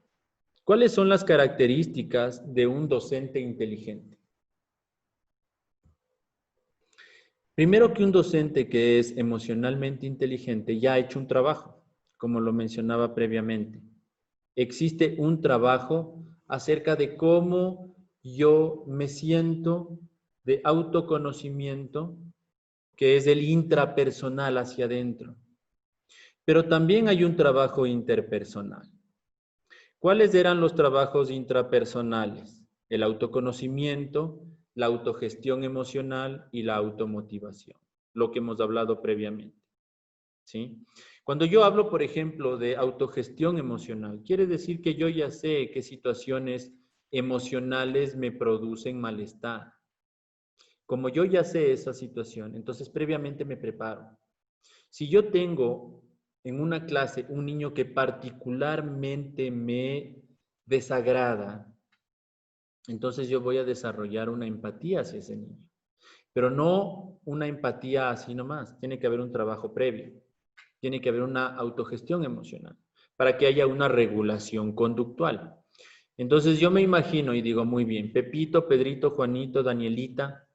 ¿Cuáles son las características de un docente inteligente? Primero, que un docente que es emocionalmente inteligente ya ha hecho un trabajo, como lo mencionaba previamente. Existe un trabajo acerca de cómo yo me siento, de autoconocimiento, que es el intrapersonal hacia adentro. Pero también hay un trabajo interpersonal. ¿Cuáles eran los trabajos intrapersonales? El autoconocimiento, la autogestión emocional y la automotivación, lo que hemos hablado previamente. ¿Sí? Cuando yo hablo, por ejemplo, de autogestión emocional, quiere decir que yo ya sé qué situaciones emocionales me producen malestar. Como yo ya sé esa situación, entonces previamente me preparo. Si yo tengo en una clase un niño que particularmente me desagrada, entonces yo voy a desarrollar una empatía hacia ese niño. Pero no una empatía así nomás, tiene que haber un trabajo previo, tiene que haber una autogestión emocional para que haya una regulación conductual. Entonces yo me imagino y digo, muy bien, Pepito, Pedrito, Juanito, Danielita,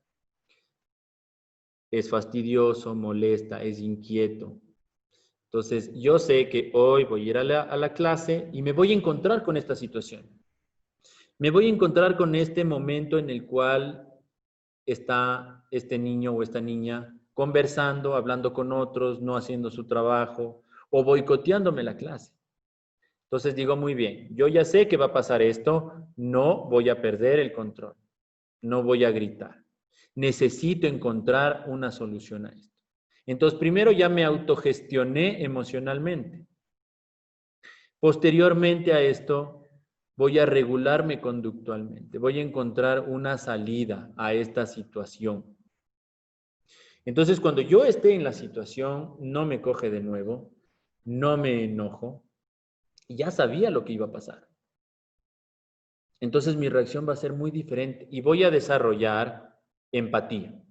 es fastidioso, molesta, es inquieto. Entonces, yo sé que hoy voy a ir a la clase y me voy a encontrar con esta situación. Me voy a encontrar con este momento en el cual está este niño o esta niña conversando, hablando con otros, no haciendo su trabajo o boicoteándome la clase. Entonces digo, muy bien, yo ya sé que va a pasar esto, no voy a perder el control, no voy a gritar. Necesito encontrar una solución a esto. Entonces, primero ya me autogestioné emocionalmente. Posteriormente a esto, voy a regularme conductualmente, voy a encontrar una salida a esta situación. Entonces, cuando yo esté en la situación, no me coge de nuevo, no me enojo, y ya sabía lo que iba a pasar. Entonces, mi reacción va a ser muy diferente y voy a desarrollar empatía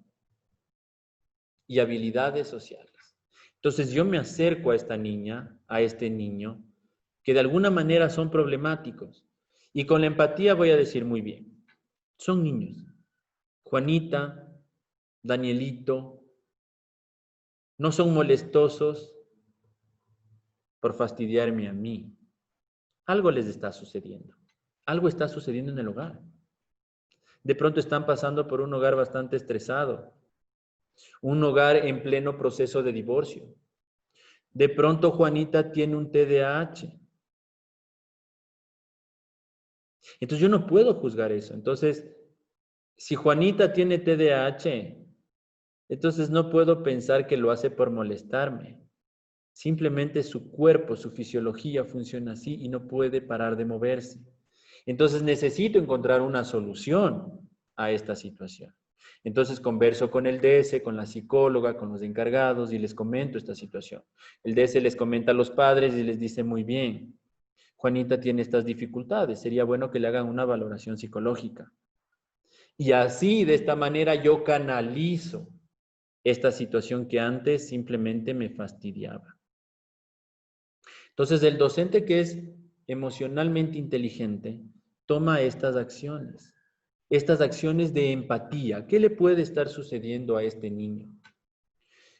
y habilidades sociales. Entonces, yo me acerco a esta niña, a este niño, que de alguna manera son problemáticos. Y con la empatía voy a decir, muy bien, son niños. Juanita, Danielito, no son molestosos, por fastidiarme a mí. Algo les está sucediendo. Algo está sucediendo en el hogar. De pronto están pasando por un hogar bastante estresado, un hogar en pleno proceso de divorcio. De pronto Juanita tiene un TDAH. Entonces yo no puedo juzgar eso. Entonces, si Juanita tiene TDAH, entonces no puedo pensar que lo hace por molestarme. Simplemente su cuerpo, su fisiología funciona así y no puede parar de moverse. Entonces necesito encontrar una solución a esta situación. Entonces converso con el DS, con la psicóloga, con los encargados y les comento esta situación. El DS les comenta a los padres y les dice, muy bien, Juanita tiene estas dificultades, sería bueno que le hagan una valoración psicológica. Y así, de esta manera, yo canalizo esta situación que antes simplemente me fastidiaba. Entonces, el docente que es emocionalmente inteligente toma estas acciones de empatía. ¿Qué le puede estar sucediendo a este niño?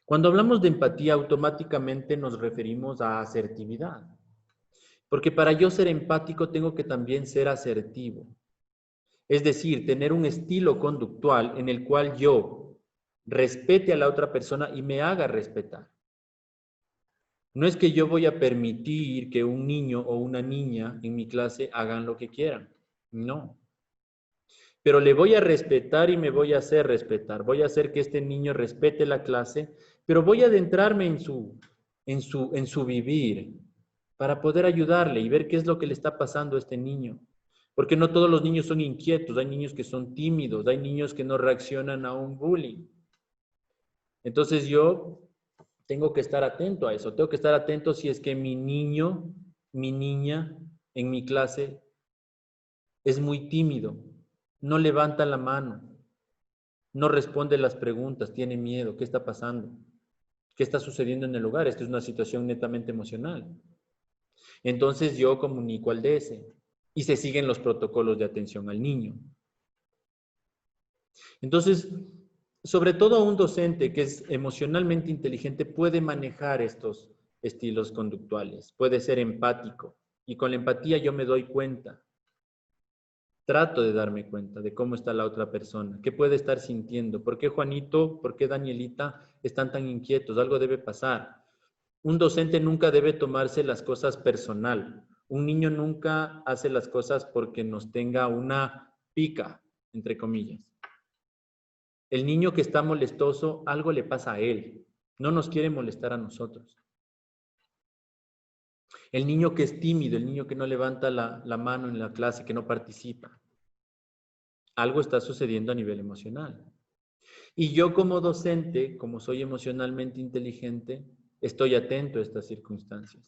Cuando hablamos de empatía, automáticamente nos referimos a asertividad. Porque para yo ser empático tengo que también ser asertivo. Es decir, tener un estilo conductual en el cual yo respete a la otra persona y me haga respetar. No es que yo voy a permitir que un niño o una niña en mi clase hagan lo que quieran. No. Pero le voy a respetar y me voy a hacer respetar. Voy a hacer que este niño respete la clase, pero voy a adentrarme en su vivir para poder ayudarle y ver qué es lo que le está pasando a este niño. Porque no todos los niños son inquietos, hay niños que son tímidos, hay niños que no reaccionan a un bullying. Entonces yo tengo que estar atento a eso, tengo que estar atento si es que mi niño, mi niña en mi clase es muy tímido, no levanta la mano, no responde las preguntas, tiene miedo, ¿qué está pasando? ¿Qué está sucediendo en el hogar? Esto es una situación netamente emocional. Entonces yo comunico al DS y se siguen los protocolos de atención al niño. Entonces, sobre todo un docente que es emocionalmente inteligente puede manejar estos estilos conductuales, puede ser empático y con la empatía yo me doy cuenta, trato de darme cuenta de cómo está la otra persona, qué puede estar sintiendo, por qué Juanito, por qué Danielita están tan inquietos, algo debe pasar. Un docente nunca debe tomarse las cosas personal, un niño nunca hace las cosas porque nos tenga una pica, entre comillas. El niño que está molestoso, algo le pasa a él. No nos quiere molestar a nosotros. El niño que es tímido, el niño que no levanta la mano en la clase, que no participa. Algo está sucediendo a nivel emocional. Y yo como docente, como soy emocionalmente inteligente, estoy atento a estas circunstancias.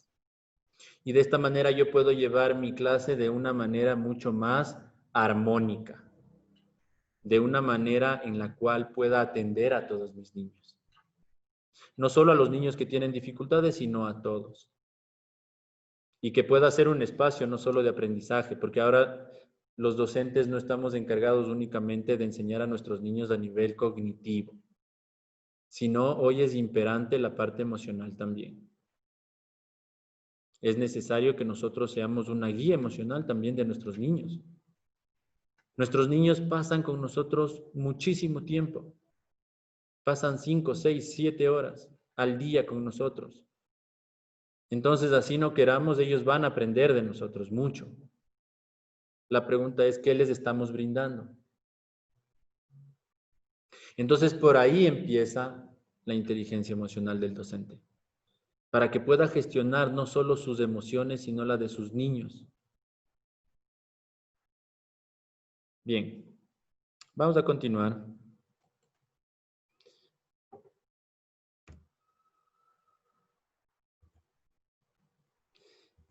Y de esta manera yo puedo llevar mi clase de una manera mucho más armónica, de una manera en la cual pueda atender a todos mis niños. No solo a los niños que tienen dificultades, sino a todos. Y que pueda ser un espacio no solo de aprendizaje, porque ahora los docentes no estamos encargados únicamente de enseñar a nuestros niños a nivel cognitivo, sino hoy es imperante la parte emocional también. Es necesario que nosotros seamos una guía emocional también de nuestros niños. Nuestros niños pasan con nosotros muchísimo tiempo. Pasan 5, 6, 7 horas al día con nosotros. Entonces, así no queramos, ellos van a aprender de nosotros mucho. La pregunta es, ¿qué les estamos brindando? Entonces, por ahí empieza la inteligencia emocional del docente, para que pueda gestionar no solo sus emociones, sino la de sus niños. Bien, vamos a continuar.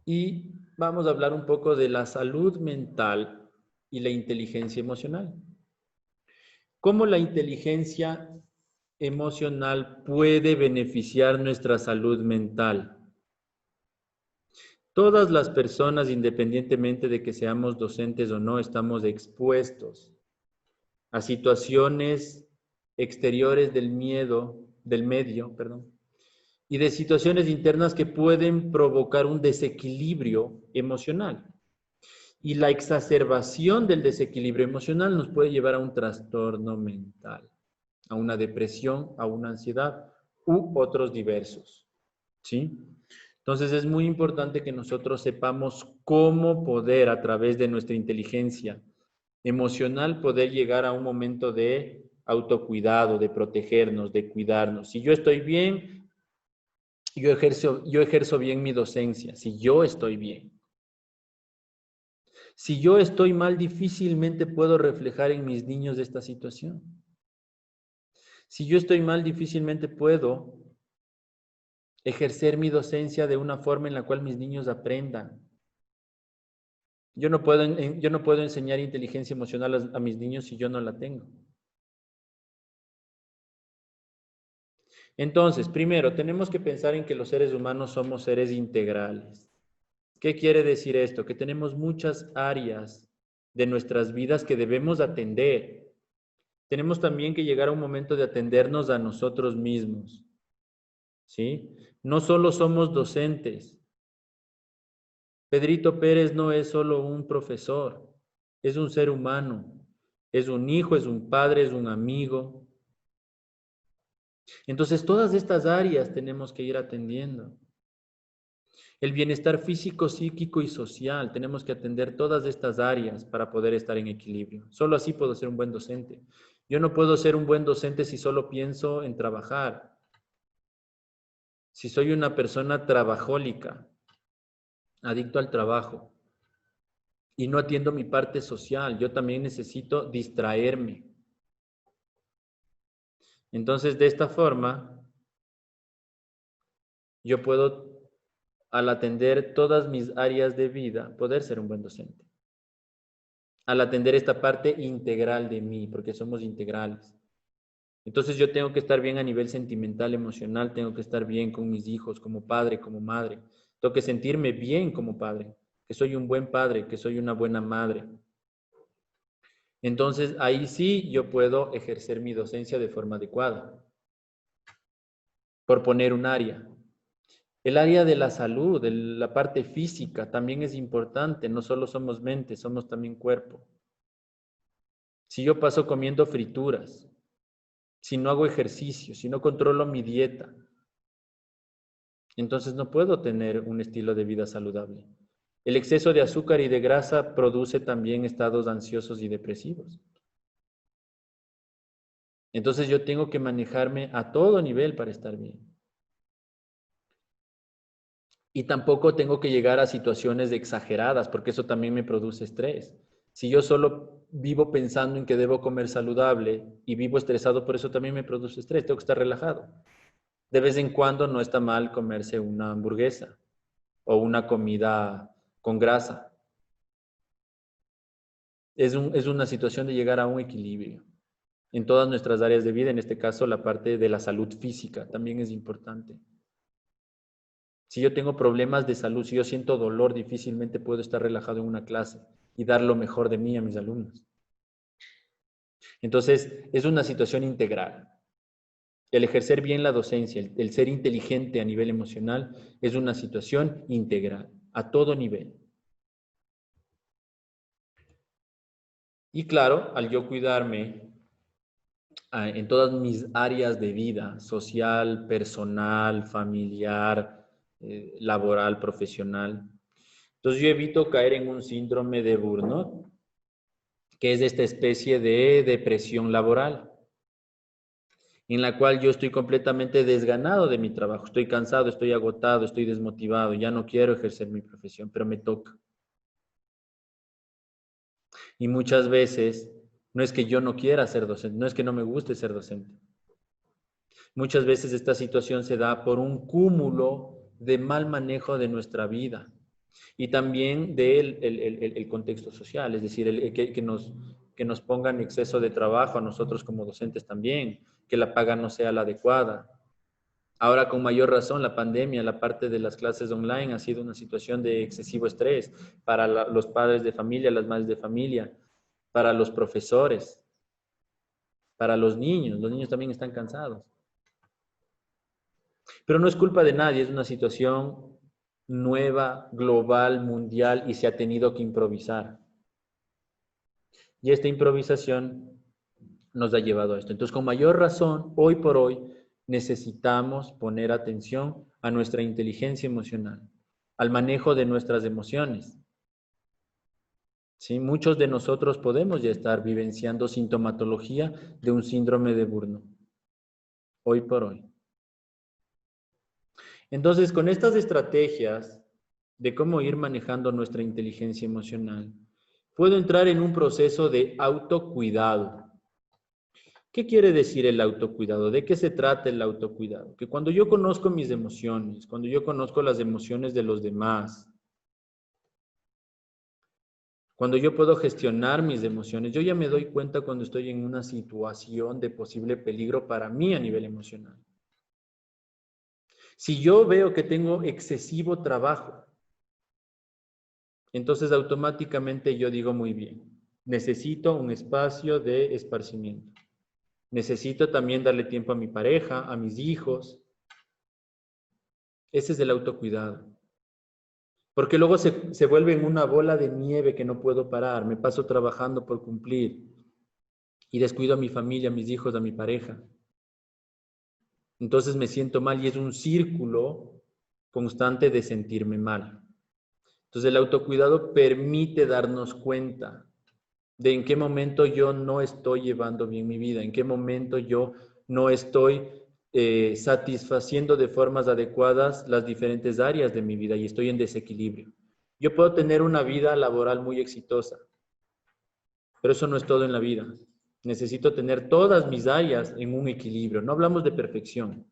Y vamos a hablar un poco de la salud mental y la inteligencia emocional. ¿Cómo la inteligencia emocional puede beneficiar nuestra salud mental? Todas las personas, independientemente de que seamos docentes o no, estamos expuestos a situaciones exteriores del medio, y de situaciones internas que pueden provocar un desequilibrio emocional. Y la exacerbación del desequilibrio emocional nos puede llevar a un trastorno mental, a una depresión, a una ansiedad u otros diversos. ¿Sí? Entonces es muy importante que nosotros sepamos cómo poder, a través de nuestra inteligencia emocional, poder llegar a un momento de autocuidado, de protegernos, de cuidarnos. Si yo estoy bien, yo ejerzo bien mi docencia, si yo estoy bien. Si yo estoy mal, difícilmente puedo reflejar en mis niños esta situación. Si yo estoy mal, difícilmente puedo ejercer mi docencia de una forma en la cual mis niños aprendan. Yo no puedo enseñar inteligencia emocional a mis niños si yo no la tengo. Entonces, primero, tenemos que pensar en que los seres humanos somos seres integrales. ¿Qué quiere decir esto? Que tenemos muchas áreas de nuestras vidas que debemos atender. Tenemos también que llegar a un momento de atendernos a nosotros mismos. ¿Sí? No solo somos docentes. Pedrito Pérez no es solo un profesor, es un ser humano, es un hijo, es un padre, es un amigo. Entonces, todas estas áreas tenemos que ir atendiendo. El bienestar físico, psíquico y social, tenemos que atender todas estas áreas para poder estar en equilibrio. Solo así puedo ser un buen docente. Yo no puedo ser un buen docente si solo pienso en trabajar. Si soy una persona trabajólica, adicto al trabajo, y no atiendo mi parte social, yo también necesito distraerme. Entonces, de esta forma, yo puedo, al atender todas mis áreas de vida, poder ser un buen docente. Al atender esta parte integral de mí, porque somos integrales. Entonces yo tengo que estar bien a nivel sentimental, emocional, tengo que estar bien con mis hijos, como padre, como madre. Tengo que sentirme bien como padre, que soy un buen padre, que soy una buena madre. Entonces ahí sí yo puedo ejercer mi docencia de forma adecuada, por poner un área. El área de la salud, de la parte física, también es importante. No solo somos mente, somos también cuerpo. Si yo paso comiendo frituras, si no hago ejercicio, si no controlo mi dieta, entonces no puedo tener un estilo de vida saludable. El exceso de azúcar y de grasa produce también estados ansiosos y depresivos. Entonces yo tengo que manejarme a todo nivel para estar bien. Y tampoco tengo que llegar a situaciones exageradas, porque eso también me produce estrés. Si yo solo vivo pensando en que debo comer saludable y vivo estresado, por eso también me produce estrés. Tengo que estar relajado. De vez en cuando no está mal comerse una hamburguesa o una comida con grasa. Es una situación de llegar a un equilibrio en todas nuestras áreas de vida, en este caso la parte de la salud física también es importante. Si yo tengo problemas de salud, si yo siento dolor, difícilmente puedo estar relajado en una clase y dar lo mejor de mí a mis alumnos. Entonces, es una situación integral. El ejercer bien la docencia, el ser inteligente a nivel emocional, es una situación integral, a todo nivel. Y claro, al yo cuidarme en todas mis áreas de vida, social, personal, familiar, laboral, profesional, entonces yo evito caer en un síndrome de burnout, que es esta especie de depresión laboral, en la cual yo estoy completamente desganado de mi trabajo, estoy cansado, estoy agotado, estoy desmotivado, ya no quiero ejercer mi profesión, pero me toca. Y muchas veces no es que yo no quiera ser docente, no es que no me guste ser docente. Muchas veces esta situación se da por un cúmulo de mal manejo de nuestra vida y también del el contexto social, es decir, que nos pongan exceso de trabajo a nosotros como docentes también, que la paga no sea la adecuada. Ahora, con mayor razón, la pandemia, la parte de las clases online ha sido una situación de excesivo estrés para los padres de familia, las madres de familia, para los profesores, para los niños. Los niños también están cansados. Pero no es culpa de nadie, es una situación nueva, global, mundial, y se ha tenido que improvisar. Y esta improvisación nos ha llevado a esto. Entonces, con mayor razón, hoy por hoy, necesitamos poner atención a nuestra inteligencia emocional, al manejo de nuestras emociones. ¿Sí? Muchos de nosotros podemos ya estar vivenciando sintomatología de un síndrome de Burnout, hoy por hoy. Entonces, con estas estrategias de cómo ir manejando nuestra inteligencia emocional, puedo entrar en un proceso de autocuidado. ¿Qué quiere decir el autocuidado? ¿De qué se trata el autocuidado? Que cuando yo conozco mis emociones, cuando yo conozco las emociones de los demás, cuando yo puedo gestionar mis emociones, yo ya me doy cuenta cuando estoy en una situación de posible peligro para mí a nivel emocional. Si yo veo que tengo excesivo trabajo, entonces automáticamente yo digo muy bien, necesito un espacio de esparcimiento. Necesito también darle tiempo a mi pareja, a mis hijos. Ese es el autocuidado. Porque luego se vuelve en una bola de nieve que no puedo parar. Me paso trabajando por cumplir y descuido a mi familia, a mis hijos, a mi pareja. Entonces me siento mal y es un círculo constante de sentirme mal. Entonces el autocuidado permite darnos cuenta de en qué momento yo no estoy llevando bien mi vida, en qué momento yo no estoy satisfaciendo de formas adecuadas las diferentes áreas de mi vida y estoy en desequilibrio. Yo puedo tener una vida laboral muy exitosa, pero eso no es todo en la vida. Necesito tener todas mis áreas en un equilibrio. No hablamos de perfección,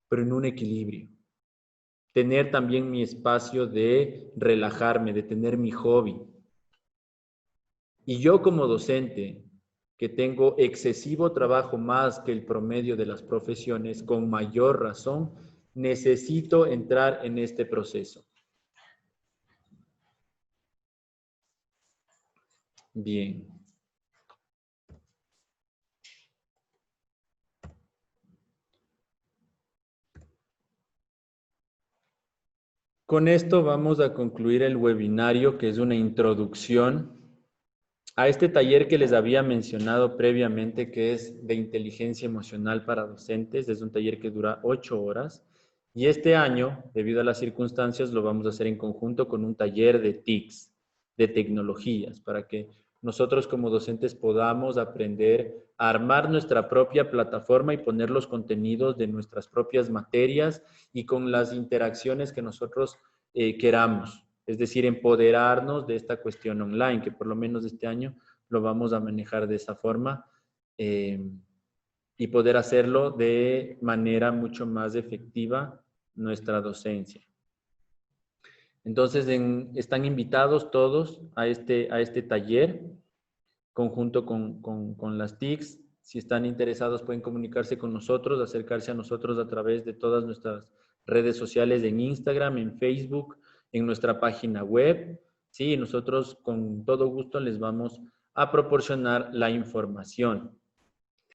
pero en un equilibrio. Tener también mi espacio de relajarme, de tener mi hobby. Y yo como docente, que tengo excesivo trabajo más que el promedio de las profesiones, con mayor razón, necesito entrar en este proceso. Bien. Con esto vamos a concluir el webinario, que es una introducción a este taller que les había mencionado previamente, que es de inteligencia emocional para docentes. Es un taller que dura 8 horas. Y este año, debido a las circunstancias, lo vamos a hacer en conjunto con un taller de TICs, de tecnologías, para que nosotros como docentes podamos aprender a armar nuestra propia plataforma y poner los contenidos de nuestras propias materias y con las interacciones que nosotros queramos. Es decir, empoderarnos de esta cuestión online, que por lo menos este año lo vamos a manejar de esa forma y poder hacerlo de manera mucho más efectiva nuestra docencia. Entonces, están invitados todos a este taller conjunto con las TICs. Si están interesados pueden comunicarse con nosotros, acercarse a nosotros a través de todas nuestras redes sociales, en Instagram, en Facebook, en nuestra página web. Sí, nosotros con todo gusto les vamos a proporcionar la información.